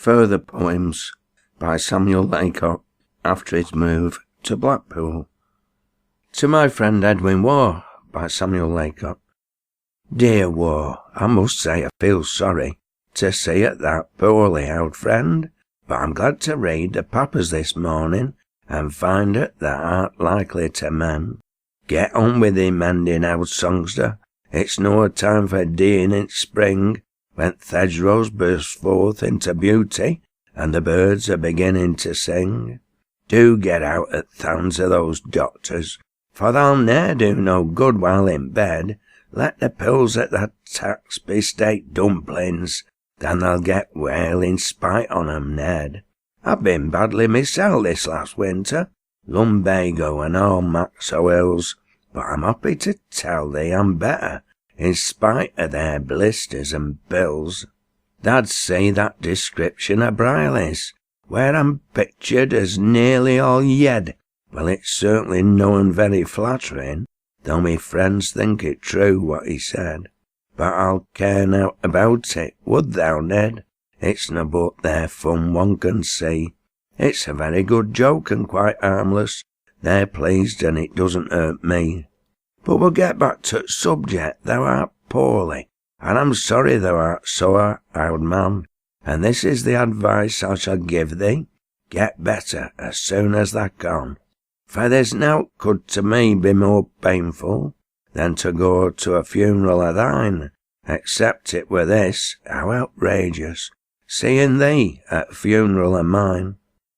Further poems by Samuel Laycock after his move to Blackpool. To my friend Edwin Wall by Samuel Laycock. Dear Wall, I must say I feel sorry to see it that poorly, old friend, but I'm glad to read the papers this morning and find it that aren't likely to mend. Get on with thee mending, old songster. It's no time for deeing in spring, when th' hedgerows burst forth into beauty, and the birds are beginning to sing. Do get out at th' hands of those doctors, for they'll ne'er do no good while in bed. Let the pills at that tax be steak dumplings, then they'll get well in spite on 'em, Ned. I've been badly mysel' this last winter, lumbago and all max o' ills, but I'm happy to tell thee I'm better, in spite of their blisters and bills. Tha'd see that description of Briley's, where I'm pictured as nearly all yed. Well, it's certainly noan very flattering, though me friends think it true what he said. But I'll care nought about it, would thou, Ned? It's no but their fun one can see. It's a very good joke and quite harmless. They're pleased and it doesn't hurt me. But we'll get back to the subject. Thou art poorly, and I'm sorry thou art sore, old man, and this is the advice I shall give thee. Get better as soon as thou can, for there's nought could to me be more painful than to go to a funeral of thine, except it were this, how outrageous, seeing thee at a funeral of mine.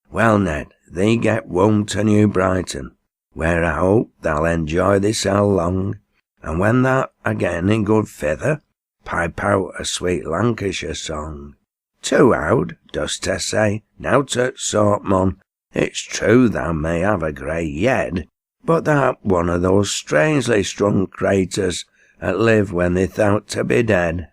Well, Ned, thee get wome to New Brighton, where I hope thou'll enjoy thyself long, and when thou'rt again in good fither, pipe out a sweet Lancashire song. Too owd, dost te say? Nowt o' sort, mon. It's true thou may have a grey yed, but thou'rt one o' those strangely strung craters that live when they thought to be dead.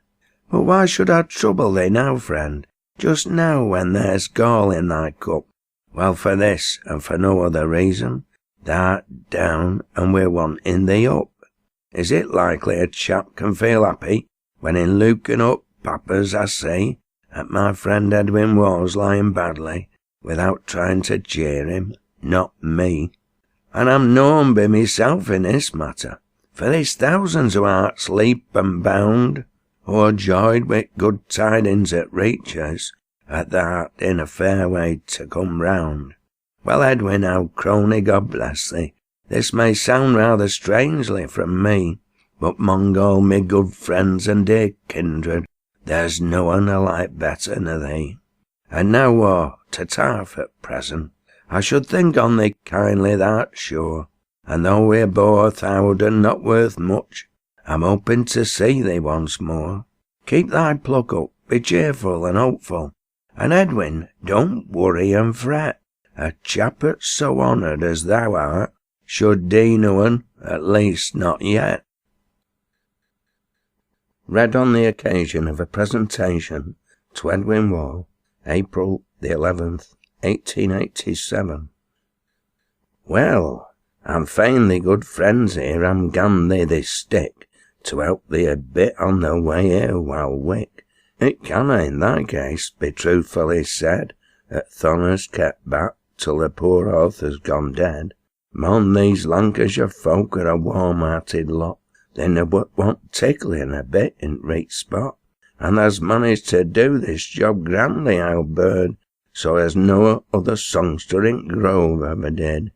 But why should I trouble thee now, friend, just now when there's gall in thy cup? Well, for this, and for no other reason. Thou'rt down, and we're wanting thee up. Is it likely a chap can feel happy when in looking up papers I see that my friend Edwin Wall's lying badly, without trying to cheer him? Not me. And I'm known by myself in this matter, for there's thousands who art sleep and bound, o'erjoyed with good tidings it reaches, that thou'rt in a fair way to come round. Well, Edwin, old crony, God bless thee, this may sound rather strangely from me, but mong all me good friends and dear kindred, there's no one I like better nor thee. And now, ta-ta for present. I should think on thee kindly, thou'rt sure, and though we're both old and not worth much, I'm hoping to see thee once more. Keep thy pluck up, be cheerful and hopeful, and Edwin, don't worry and fret. A chap that's so honoured as thou art should do noan, at least not yet. Read on the occasion of a presentation to Edwin Wall, April the 11th, 1887. Well, I'm fain thee good friends here am gan thee this stick to help thee a bit on the way here while wick. It canna in thy case be truthfully said that th' honour's kept back till the poor author's gone dead. Mon, these Lancashire folk are a warm-hearted lot. They never want tickling a bit in right spot, and tha's managed to do this job grandly, old bird, so as no other songster in Grove ever did.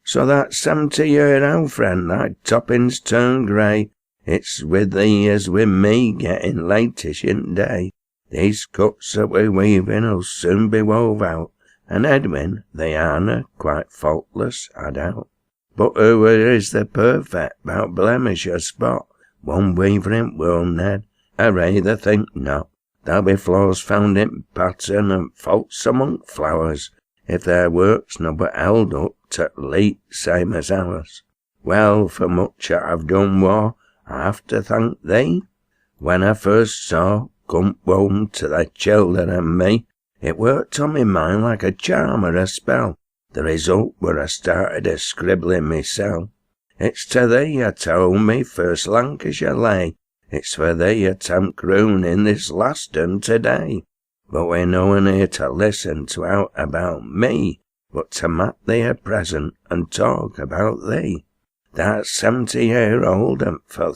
So that 70-year-old friend, thy toppings turn grey, it's with thee as with me getting latish in day. These cuts that we're weaving'll soon be wove out, and Edwin, they arena quite faultless, I doubt. But who is the perfect, bout blemish or spot? One weaver in wool, Ned, I rather think not. There'll be flaws found in pattern and faults among flowers, if their work's no but held up to leet same as ours. Well, for much I've done war, I have to thank thee. When I first saw come home to thy childer and me, it worked on me mind like a charm or a spell. The result were I started a scribbling mysel'. It's to thee I told me first Lancashire lay. It's for thee I am crooning this last un today. but we're no one here to listen to out about me, but to mak thee a present and talk about thee. Thou'rt 70-year-old, and for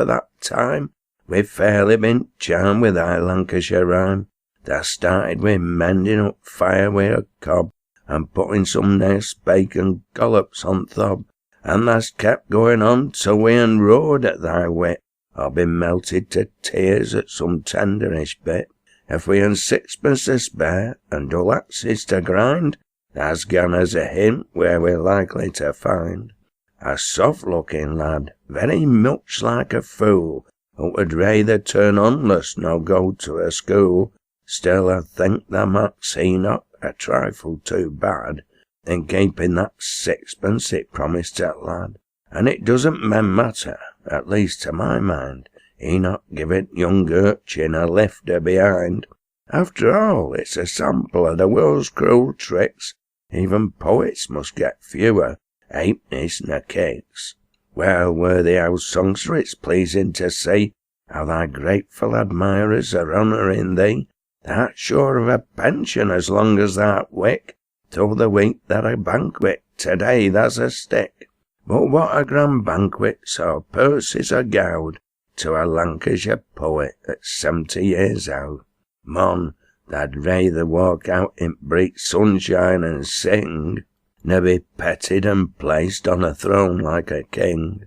that time we've fairly been charmed with thy Lancashire rhyme. Thou started with mending up fire with a cob, and putting some nice bacon collops on thob, and thou's kept going on till we enroared at thy wit, or been melted to tears at some tenderish bit. If we han sixpence to spare, and dull axes to grind, thou's gone as a hint where we're likely to find a soft-looking lad, very much like a fool, who would rather turn honest nor go to a school. Still, I think thou might see not a trifle too bad in keeping that sixpence it promised that lad. And it doesn't matter, at least to my mind, he not give it young urchin a lifter behind. After all, it's a sample of the world's cruel tricks. Even poets must get fewer halfpennies nor cakes. Well, worthy old songster, it's pleasing to see how thy grateful admirers are honouring thee. Thou'rt sure of a pension as long as thou'rt wick, till the week that a banquet, today there's a stick. But what a grand banquet, so purses are gowed to a Lancashire poet at 70 years old. Mon, thou'd rather walk out in bright sunshine and sing, nor be petted and placed on a throne like a king.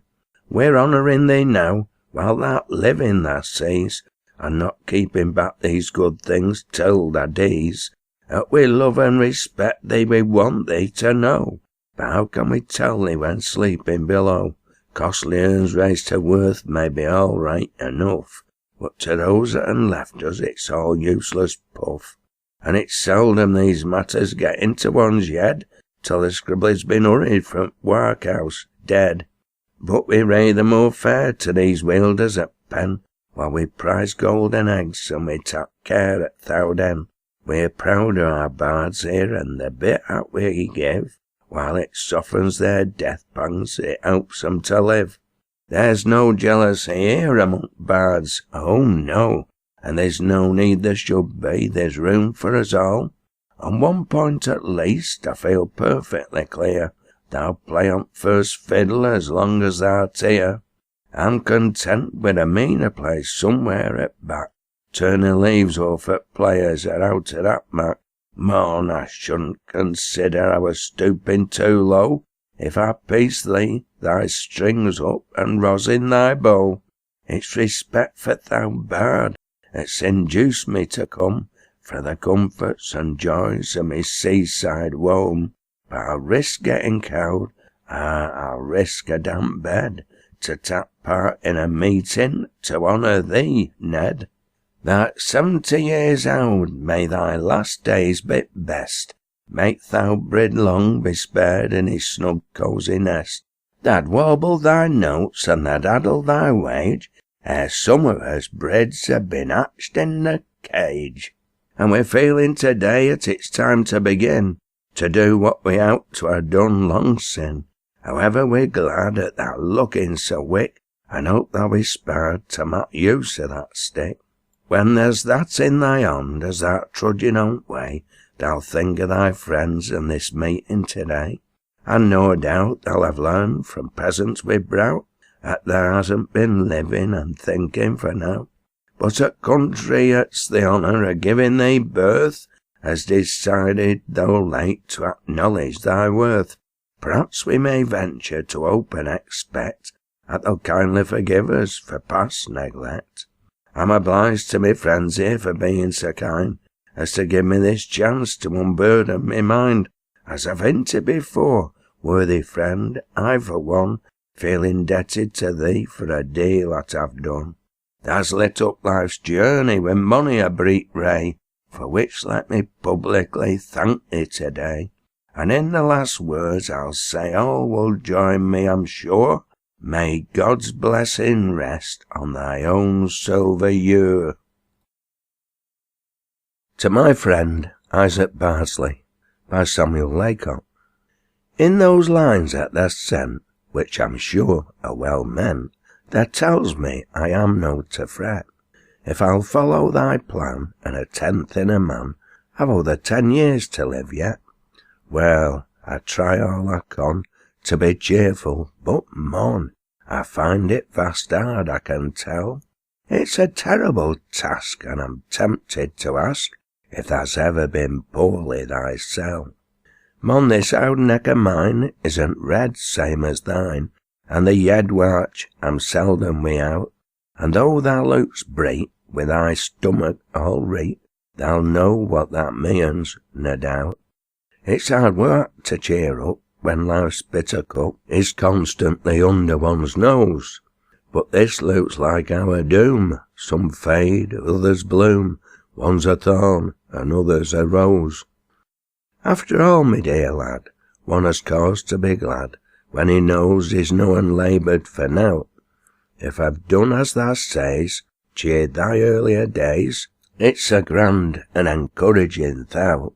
We're honouring thee now, while thou'rt living, thou sees, and not keeping back these good things till thy days. That we love and respect thee, we want thee to know, but how can we tell thee when sleeping below? Costly urns raised to worth may be all right enough, but to those that han left us it's all useless puff. And it's seldom these matters get into one's head till the scribbler's been hurried from workhouse dead. But we rather more fair to these wielders at pen, while we prize golden eggs and we take care at Thowden. We're proud of our bards here and the bit that we give, while it softens their death pangs, it helps them to live. There's no jealousy here among bards, oh no, and there's no need there should be, there's room for us all. On one point at least I feel perfectly clear, thou play on first fiddle as long as thou'rt here. I'm content with a meaner place somewhere at back, turning leaves off at players that out of that mark. Mon, I shouldn't consider I was stooping too low, if I piece thee, thy strings up, and rosin thy bow. It's respect for thou bard that's induced me to come, for the comforts and joys of me seaside home. But I'll risk getting cold, I'll risk a damp bed, to take part in a meeting to honour thee, Ned. Thou'rt 70 years old, may thy last days be best. Make thou brid long be spared in his snug cosy nest. Thou'd warble thy notes and thou'd addle thy wage, ere some of us brids have been hatched in the cage. And we're feeling today that it's time to begin, to do what we ought to ha' done long sin. However, we're glad at thou looking so wick, and hope thou be spared to mak use of that stick. When there's that in thy hand as thou'rt trudging on way, thou'll think of thy friends and this meeting today. And no doubt thou'll have learned from peasants with brow that there hasn't been living and thinking for now. But a country that's the honour of giving thee birth has decided, though late, to acknowledge thy worth. Perhaps we may venture to hope and expect that they'll kindly forgive us for past neglect. I'm obliged to me friends here for being so kind as to give me this chance to unburden me mind. As I've hinted before, worthy friend, I for one feel indebted to thee for a deal that I've done. Thou's lit up life's journey with mony a bright ray, for which let me publicly thank thee today. And in the last words I'll say all will join me, I'm sure. May God's blessing rest on thy own silver ewe. To my friend Isaac Bardsley, by Samuel Laycock. In those lines that thou sent, which I'm sure are well meant, that tells me I am no to fret. If I'll follow thy plan, and a tenth in a man, I've other 10 years to live yet. Well, I try all I can to be cheerful, but mon, I find it vast hard, I can tell. It's a terrible task, and I'm tempted to ask if tha's ever been poorly thyself. Mon, this old neck o' mine isn't red, same as thine, and the yed watch I'm seldom without, and though thou look's bright, with thy stomach all right, thou'll know what that means, no doubt. It's hard work to cheer up when life's bitter cup is constantly under one's nose. But this looks like our doom. Some fade, others bloom. One's a thorn, and others a rose. After all, me dear lad, one has cause to be glad when he knows he's noan laboured for nowt. If I've done as thou says, cheered thy earlier days, it's a grand and encouraging thought.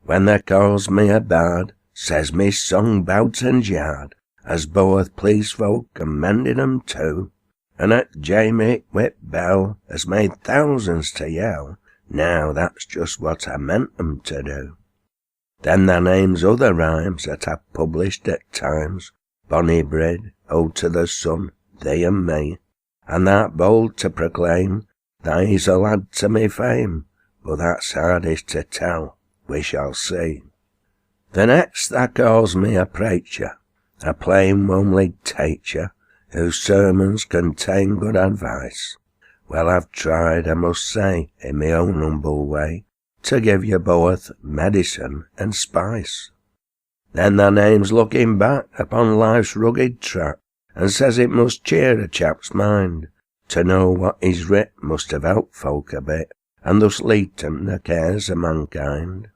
When they calls me a bard, says me song bout and yard, as both please folk and mended 'em too, and at Jamie Whip Bell has made thousands to yell, now that's just what I meant 'em to do. Then thou names other rhymes that I've published at times, Bonnie Brid, Ode to the Sun, Thee and Me, and thou'rt bold to proclaim thou's a lad to me fame, but that's hardest to tell, we shall see. The next thou calls me a preacher, a plain homely teacher, whose sermons contain good advice. Well, I've tried, I must say, in my own humble way, to give you both medicine and spice. Then thy name's looking back upon life's rugged track, and says it must cheer a chap's mind, to know what he's writ must have helped folk a bit, and thus lighten the cares of mankind.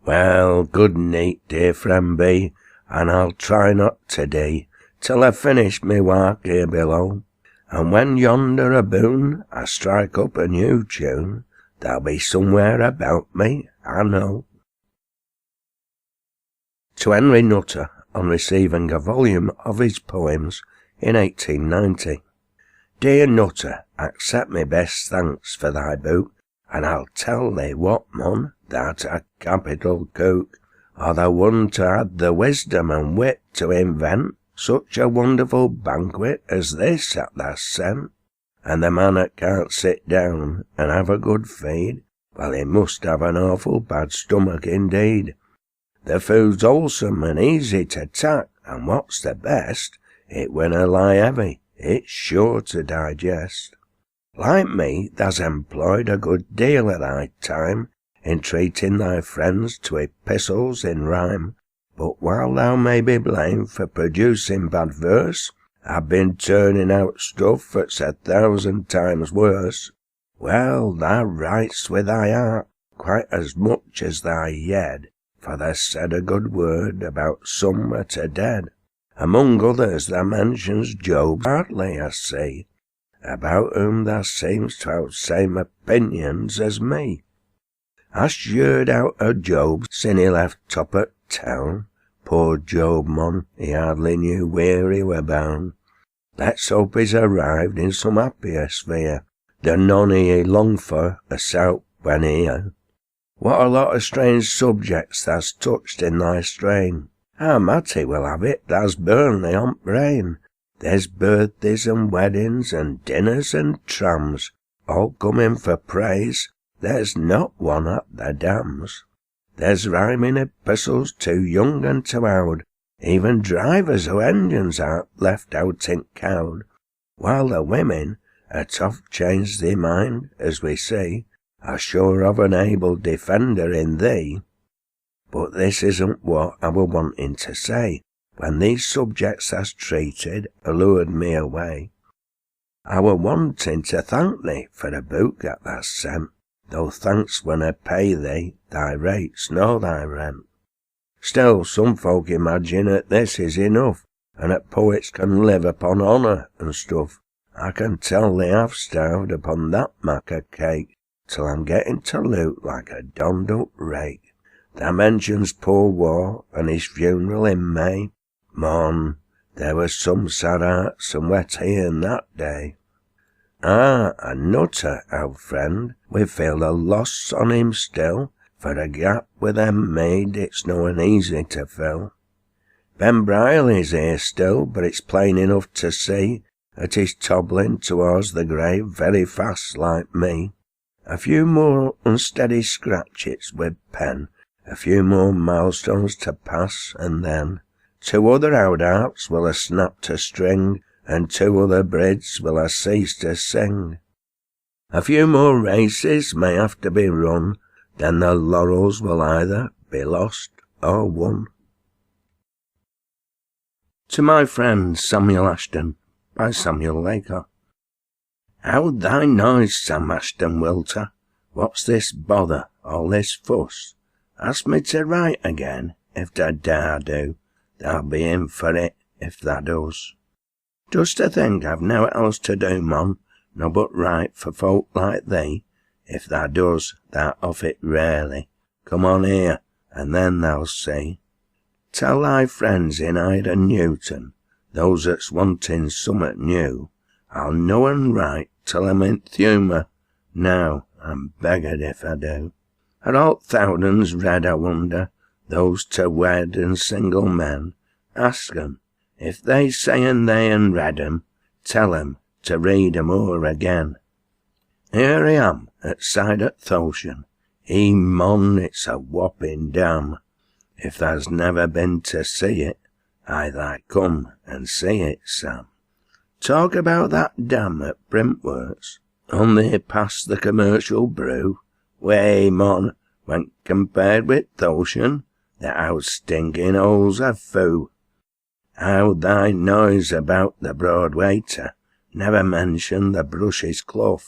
Well, good night, dear friend be, and I'll try not to dee, till I've finished me work here below, and when yonder aboon I strike up a new tune, there'll be somewhere about me, I know. To Henry Nutter, on receiving a volume of his poems in 1890. Dear Nutter, accept me best thanks for thy book, and I'll tell thee what, mon, thou'rt a capital cook, or thou wouldn't had the wisdom and wit to invent such a wonderful banquet as this that thou sent. And the man that can't sit down and have a good feed, well, he must have an awful bad stomach indeed. The food's wholesome and easy to tack, and what's the best, it winna lie heavy, it's sure to digest. Like me, thou's employed a good deal of thy time in treating thy friends to epistles in rhyme, but while thou may be blamed for producing bad verse, I've been turning out stuff that's 1,000 times worse. Well, thou writes with thy heart quite as much as thy head, for thou said a good word about some that are dead. Among others thou mentions Job Hartley, I see, about whom thou seems to have same opinions as me. Hast heard out of Job sin he left top at town? Poor Job, mon, he hardly knew where he were bound. Let's hope he's arrived in some happier sphere than none he longed for assault when here. What a lot of strange subjects thou's touched in thy strain. How Matty will have it thou's Burnley on brain. There's birthdays and weddings and dinners and trams, all coming for praise. There's not one at the dams. There's rhyming epistles too young and too old, even drivers who engines aren't left out in Cowle, while the women, a tough changed their mind, as we see, are sure of an able defender in thee. But this isn't what I were wanting to say, when these subjects as treated allured me away. I were wanting to thank thee for the book that thou sent, though thanks winna pay thee thy rates nor thy rent. Still, some folk imagine that this is enough, and that poets can live upon honour and stuff. I can tell they have starved upon that mac of cake, till I'm getting to look like a donned up rake. Thou mentions poor War and his funeral in May. Mon, there was some sad hearts and wet e'en that day. A nutter, old friend, we feel the loss on him still, for a gap with them made it's noan easy to fill. Ben Brierly's here still, but it's plain enough to see that he's toddling towards the grave very fast like me. A few more unsteady scratches with pen, a few more milestones to pass, and then 2 other outouts will ha' snapped a string, and 2 other brids will ha' ceased to sing. A few more races may have to be run, then the laurels will either be lost or won. To my friend Samuel Ashton, by Samuel Laycock. How'd thy noise, Sam Ashton Wilter? What's this bother, all this fuss? Ask me to write again, if thou dare do. Thou'll be in for it, if thou does. Just to think I've nowt else to do, mon, no but write for folk like thee. If thou does, thou off it rarely. Come on here, and then thou'll see. Tell thy friends in Hyde and Newton, those that's wanting summat new, I'll noan write till I'm in th' humour. Now, I'm beggared if I do. Are all thousands read, I wonder, those to wed and single men? Ask 'em. If they sayin' they han read 'em, tell 'em to read 'em o'er again. Here I am, at side at th' ocean. Mon, it's a whopping dam. If thou's never been to see it, I thy come and see it, Sam. Talk about that dam at Brentworth's, only past the commercial brew. Way, mon, when compared with th' ocean, the out stinking holes are foo. How thy noise about the broad waiter, never mention the brushes clough.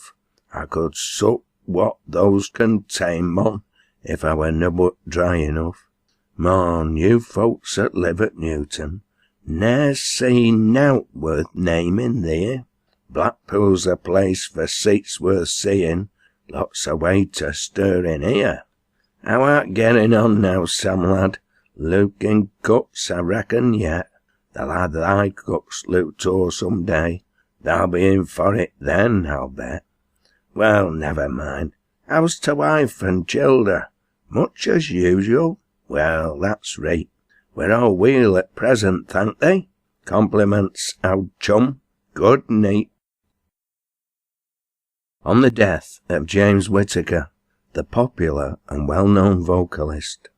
I could suck what those contain, mon, if I were nobbut dry enough. Mon, you folks that live at Newton, ne'er see nowt worth naming there. Blackpool's a place for seats worth seeing, lots of waiter stirring here. How art getting on now, Sam lad? Looking cuts, I reckon, yet. They'll have thy cuts looked o'er some day. Thou'll be in for it then, I'll bet. Well, never mind. How's t' wife and childer? Much as usual? Well, that's right. We're all weel at present, thank they. Compliments, old chum. Good night. On the death of James Whittaker, the popular and well-known vocalist,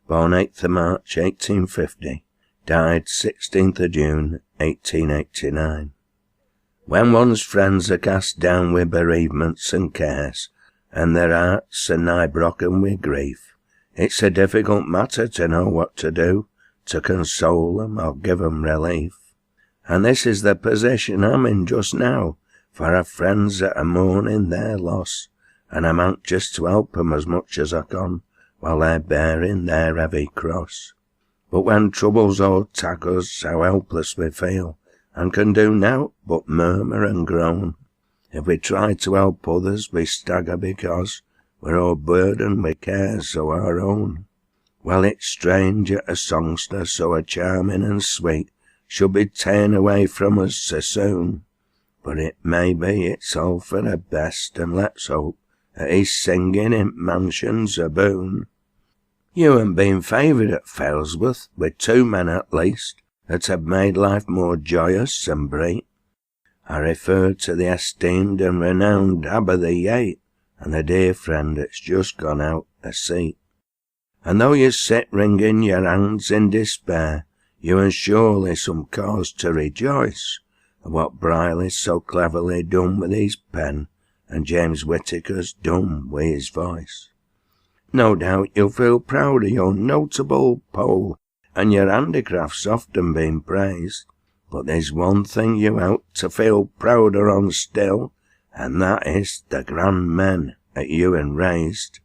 born 8th of March 1850, died 16th of June 1889. When one's friends are cast down with bereavements and cares, and their hearts are nigh broken with grief, it's a difficult matter to know what to do, to console 'em or give 'em relief. And this is the position I'm in just now, for I've friends that are mourning their loss, and I'm anxious to help 'em as much as I can, while they're bearing their heavy cross. But when troubles o'ertake us, how helpless we feel, and can do nowt but murmur and groan. If we try to help others, we stagger because we're o'erburdened with cares o' our own. Well, it's strange that a songster so charming and sweet should be ta'en away from us so soon. But it may be it's all for the best, and let's hope that he's singing in mansions aboon. You han been favoured at Failsworth with 2 men at least that have made life more joyous and bright. I refer to the esteemed and renowned Abba the Yate, and the dear friend that's just gone out a seat. And though you sit wringing your hands in despair, you han surely some cause to rejoice at what Brierly's so cleverly done with his pen, and James Whittaker's done with his voice. No doubt you'll feel proud of your notable pole, and your handicraft's often been praised. But there's one thing you ought to feel prouder on still, and that is the grand men that you han raised.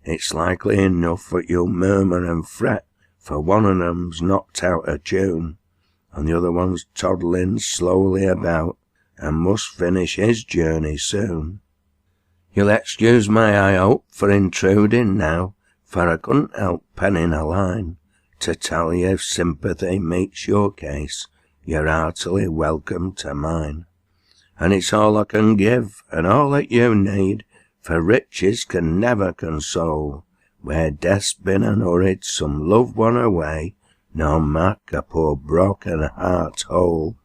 It's likely enough that you'll murmur and fret, for one of 'em's knocked out of tune, and the other one's toddling slowly about, and must finish his journey soon. You'll excuse me, I hope, for intruding now, for I couldn't help penning a line, to tell you if sympathy meets your case, you're heartily welcome to mine. and it's all I can give, and all that you need, for riches can never console. Where death's been and hurried some loved one away, nor mak a poor broken heart whole.